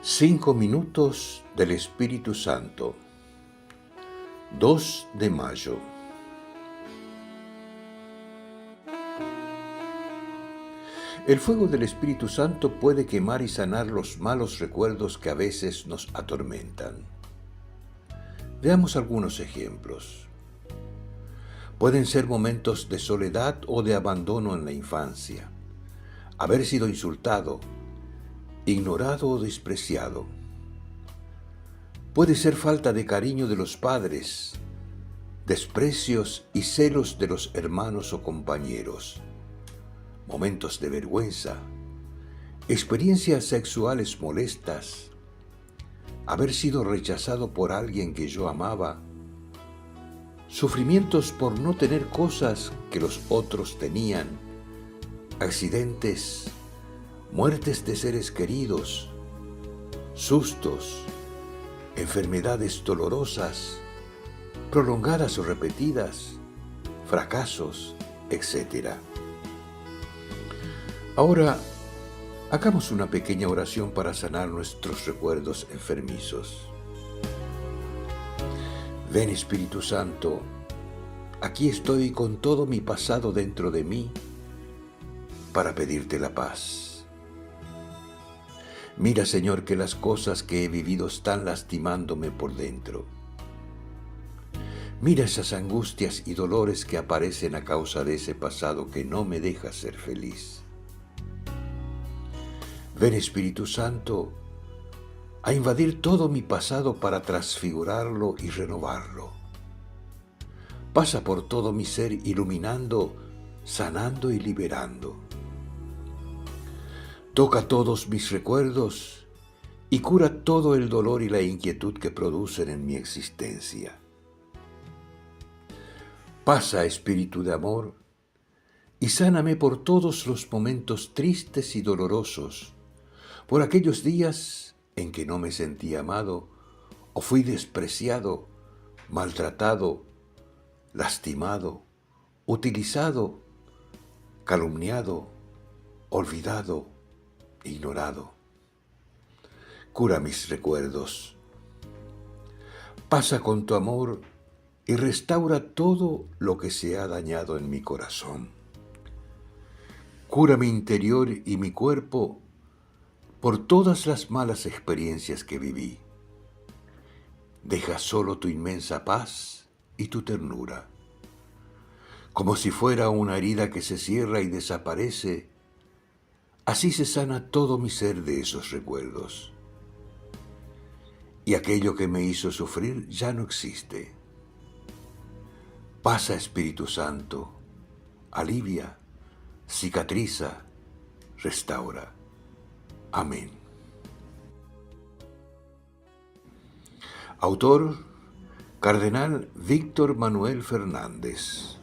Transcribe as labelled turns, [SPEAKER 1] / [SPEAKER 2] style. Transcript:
[SPEAKER 1] 5 minutos del Espíritu Santo. 2 de mayo. El fuego del Espíritu Santo puede quemar y sanar los malos recuerdos que a veces nos atormentan. Veamos algunos ejemplos. Pueden ser momentos de soledad o de abandono en la infancia, haber sido insultado, ignorado o despreciado. Puede ser falta de cariño de los padres, desprecios y celos de los hermanos o compañeros, momentos de vergüenza, experiencias sexuales molestas, haber sido rechazado por alguien que yo amaba, sufrimientos por no tener cosas que los otros tenían, accidentes, muertes de seres queridos, sustos, enfermedades dolorosas, prolongadas o repetidas, fracasos, etc. Ahora, hagamos una pequeña oración para sanar nuestros recuerdos enfermizos. Ven, Espíritu Santo, aquí estoy con todo mi pasado dentro de mí para pedirte la paz. Mira, Señor, que las cosas que he vivido están lastimándome por dentro. Mira esas angustias y dolores que aparecen a causa de ese pasado que no me deja ser feliz. Ven, Espíritu Santo, a invadir todo mi pasado para transfigurarlo y renovarlo. Pasa por todo mi ser iluminando, sanando y liberando. Toca todos mis recuerdos y cura todo el dolor y la inquietud que producen en mi existencia. Pasa, Espíritu de amor, y sáname por todos los momentos tristes y dolorosos, por aquellos días en que no me sentí amado o fui despreciado, maltratado, lastimado, utilizado, calumniado, olvidado, ignorado. Cura mis recuerdos. Pasa con tu amor y restaura todo lo que se ha dañado en mi corazón. Cura mi interior y mi cuerpo por todas las malas experiencias que viví. Deja solo tu inmensa paz y tu ternura. Como si fuera una herida que se cierra y desaparece, así se sana todo mi ser de esos recuerdos. Y aquello que me hizo sufrir ya no existe. Pasa, Espíritu Santo, alivia, cicatriza, restaura. Amén. Autor: Cardenal Víctor Manuel Fernández.